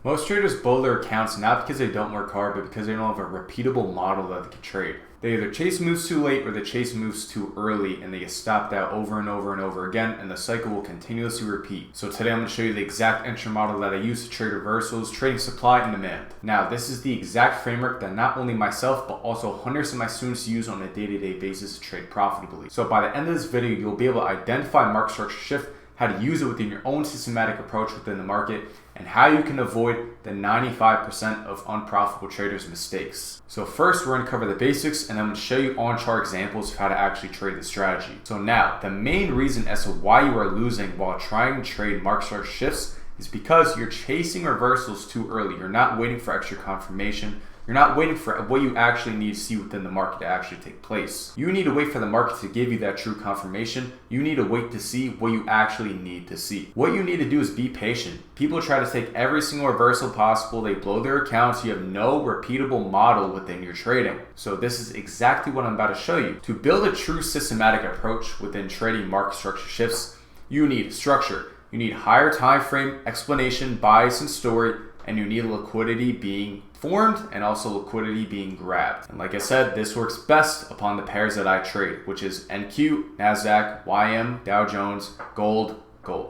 Most traders blow their accounts not because they don't work hard, but because they don't have a repeatable model that they can trade. They either chase moves too late or they chase moves too early, and they get stopped out over and over and over again, and the cycle will continuously repeat. So today I'm going to show you the exact entry model that I use to trade reversals, trading supply and demand. Now this is the exact framework that not only myself but also hundreds of my students use on a day-to-day basis to trade profitably. So by the end of this video, you'll be able to identify market structure shift, how to use it within your own systematic approach within the market, and how you can avoid the 95% of unprofitable traders' mistakes. So first, we're going to cover the basics, and I'm going to show you on-chart examples of how to actually trade the strategy. So now, the main reason as to why you are losing while trying to trade market structure shifts is because you're chasing reversals too early. You're not waiting for extra confirmation. You're not waiting for what you actually need to see within the market to actually take place. You need to wait for the market to give you that true confirmation. You need to wait to see what you actually need to see. What you need to do is be patient. People try to take every single reversal possible. They blow their accounts. You have no repeatable model within your trading. So this is exactly what I'm about to show you. To build a true systematic approach within trading market structure shifts, you need structure. You need higher time frame, explanation, bias, and story, and you need liquidity being formed and also liquidity being grabbed. And like I said, this works best upon the pairs that I trade, which is NQ, NASDAQ, YM, Dow Jones, gold.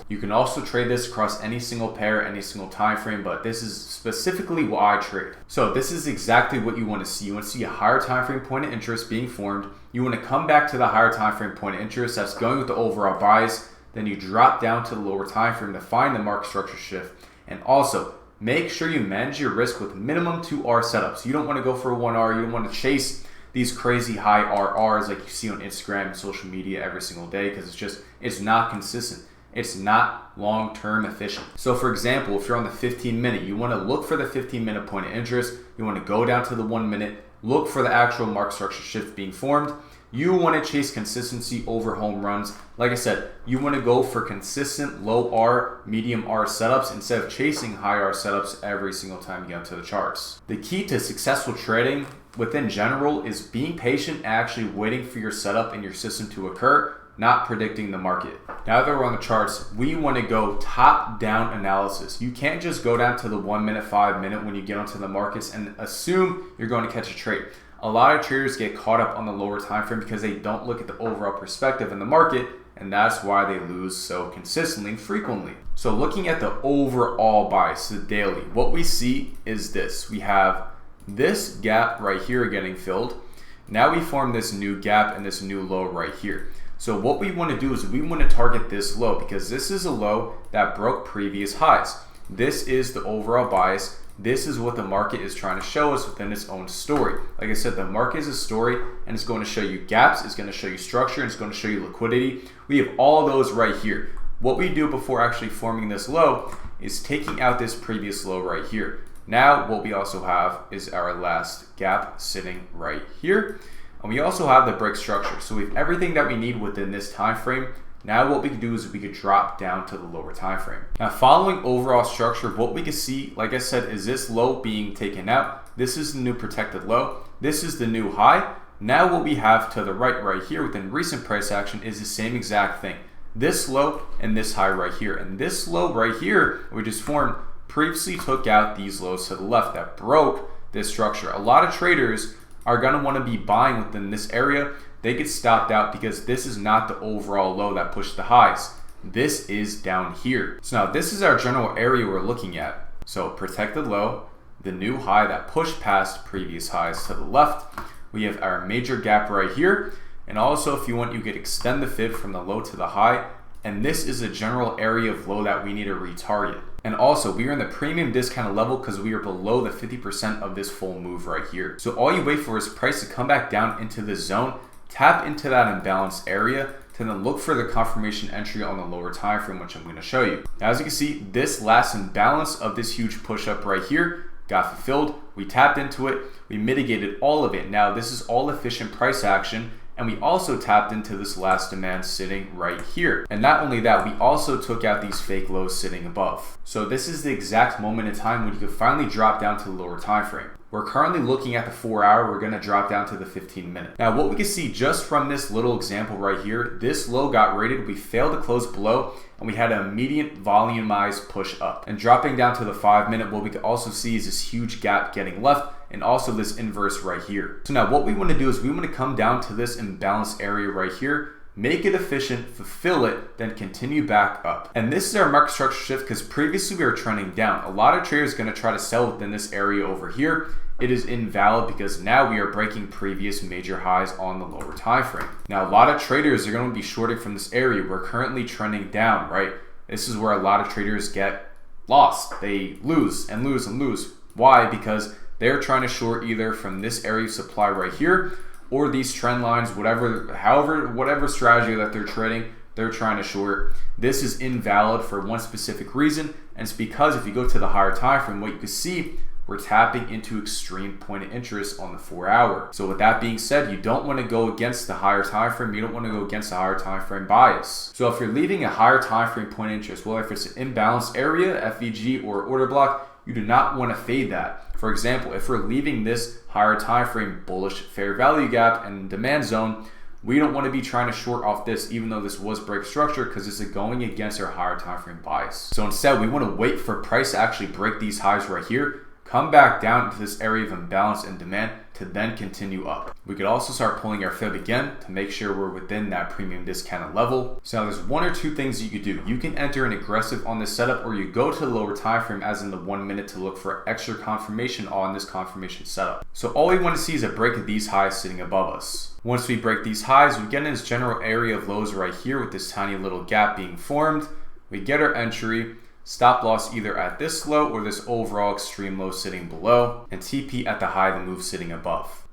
You can also trade this across any single pair, any single time frame, but this is specifically what I trade. So this is exactly what you want to see. You want to see a higher time frame point of interest being formed. You want to come back to the higher time frame point of interest that's going with the overall bias. Then you drop down to the lower time frame to find the market structure shift. And also, make sure you manage your risk with minimum 2R setups. You don't want to go for a 1R. You don't want to chase these crazy high RRs like you see on Instagram and social media every single day, because it's not consistent. It's not long-term efficient. So for example, if you're on the 15-minute, you want to look for the 15-minute point of interest. You want to go down to the 1 minute, look for the actual market structure shift being formed. You want to chase consistency over home runs. Like I said, you want to go for consistent low R, medium R setups instead of chasing high R setups every single time you get into the charts. The key to successful trading within general is being patient and actually waiting for your setup and your system to occur, not predicting the market. Now that we're on the charts, we want to go top-down analysis. You can't just go down to the 1 minute, 5 minute when you get onto the markets and assume you're going to catch a trade. A lot of traders get caught up on the lower time frame because they don't look at the overall perspective in the market, and that's why they lose so consistently and frequently. So looking at the overall bias, the daily, what we see is this. We have this gap right here getting filled. Now we form this new gap and this new low right here. So what we want to do is we want to target this low because this is a low that broke previous highs. This is the overall bias. This is what the market is trying to show us within its own story. Like I said, the market is a story, and it's going to show you gaps, it's going to show you structure, and it's going to show you liquidity. We have all those right here. What we do before actually forming this low is taking out this previous low right here. Now what we also have is our last gap sitting right here. And we also have the break structure. So we have everything that we need within this time frame. Now what we can do is we could drop down to the lower time frame. Now following overall structure, what we can see, like I said, is this low being taken out. This is the new protected low. This is the new high. Now what we have to the right here within recent price action is the same exact thing. This low and this high right here. And this low right here, we just formed, previously took out these lows to the left that broke this structure. A lot of traders are going to want to be buying within this area. They get stopped out because this is not the overall low that pushed the highs. This is down here. So now this is our general area we're looking at. So protected low, the new high that pushed past previous highs to the left. We have our major gap right here. And also if you want, you could extend the fib from the low to the high. And this is a general area of low that we need to retarget. And also, we are in the premium discounted level because we are below the 50% of this full move right here. So all you wait for is price to come back down into this zone, tap into that imbalanced area, to then look for the confirmation entry on the lower time frame, which I'm going to show you. Now, as you can see, this last imbalance of this huge push up right here got fulfilled. We tapped into it. We mitigated all of it. Now, this is all efficient price action. And we also tapped into this last demand sitting right here. And not only that, we also took out these fake lows sitting above. So this is the exact moment in time when you can finally drop down to the lower time frame. We're currently looking at the 4 hour, we're going to drop down to the 15 minute. Now what we can see just from this little example right here, this low got rated, we failed to close below, and we had an immediate volumized push up. And dropping down to the 5 minute, what we can also see is this huge gap getting left, and also this inverse right here. So now what we want to do is we want to come down to this imbalanced area right here, make it efficient, fulfill it, then continue back up. And this is our market structure shift because previously we were trending down. A lot of traders are going to try to sell within this area over here. It is invalid because now we are breaking previous major highs on the lower time frame. Now a lot of traders are going to be shorting from this area. We're currently trending down, right? This is where a lot of traders get lost. They lose and lose and lose. Why? Because they're trying to short either from this area of supply right here, or these trend lines, whatever strategy that they're trading, they're trying to short. This is invalid for one specific reason, and it's because if you go to the higher time frame, what you can see, we're tapping into extreme point of interest on the 4 hour. So with that being said, you don't want to go against the higher time frame. You don't want to go against the higher time frame bias. So if you're leaving a higher time frame point of interest, well, if it's an imbalanced area, FVG or order block, you do not want to fade that. For example, if we're leaving this higher time frame bullish fair value gap and demand zone, we don't want to be trying to short off this, even though this was break structure, because this is going against our higher time frame bias. So instead, we want to wait for price to actually break these highs right here, come back down into this area of imbalance and demand to then continue up. We could also start pulling our fib again to make sure we're within that premium discounted level. So now there's one or two things you could do. You can enter an aggressive on this setup, or you go to the lower time frame as in the 1 minute to look for extra confirmation on this confirmation setup. So all we want to see is a break of these highs sitting above us. Once we break these highs, we get in this general area of lows right here with this tiny little gap being formed. We get our entry, stop loss either at this low or this overall extreme low sitting below, and TP at the high of the move sitting above.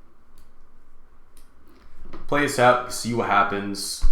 Play this out, see what happens.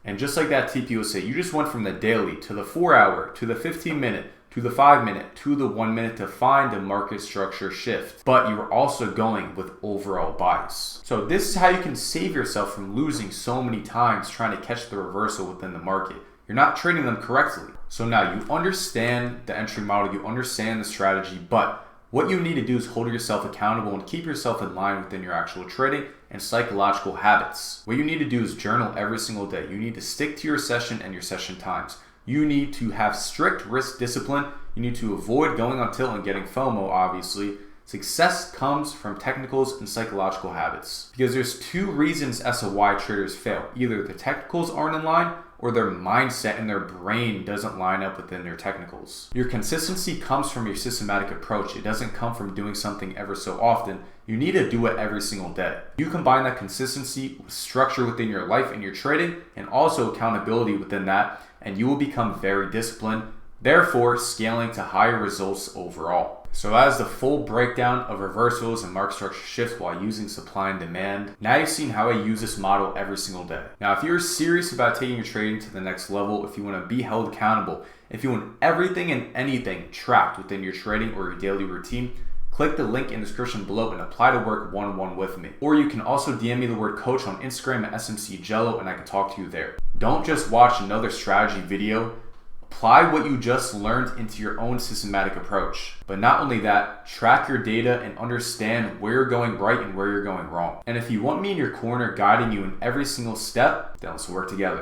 And just like that TP will say, you just went from the daily to the 4 hour to the 15 minute to the 5 minute to the 1 minute to find the market structure shift. But you are also going with overall bias. So this is how you can save yourself from losing so many times trying to catch the reversal within the market. You're not trading them correctly. So now you understand the entry model, you understand the strategy, but what you need to do is hold yourself accountable and keep yourself in line within your actual trading and psychological habits. What you need to do is journal every single day. You need to stick to your session and your session times. You need to have strict risk discipline. You need to avoid going on tilt and getting FOMO, obviously. Success comes from technicals and psychological habits. Because there's two reasons as to why traders fail. Either the technicals aren't in line, or their mindset and their brain doesn't line up within their technicals. Your consistency comes from your systematic approach. It doesn't come from doing something ever so often. You need to do it every single day. You combine that consistency with structure within your life and your trading, and also accountability within that, and you will become very disciplined, therefore scaling to higher results overall. So that is the full breakdown of reversals and market structure shifts while using supply and demand. Now you've seen how I use this model every single day. Now if you're serious about taking your trading to the next level, if you want to be held accountable, if you want everything and anything tracked within your trading or your daily routine, click the link in the description below and apply to work one-on-one with me. Or you can also DM me the word coach on Instagram at SMCJello and I can talk to you there. Don't just watch another strategy video. Apply what you just learned into your own systematic approach. But not only that, track your data and understand where you're going right and where you're going wrong. And if you want me in your corner guiding you in every single step, then let's work together.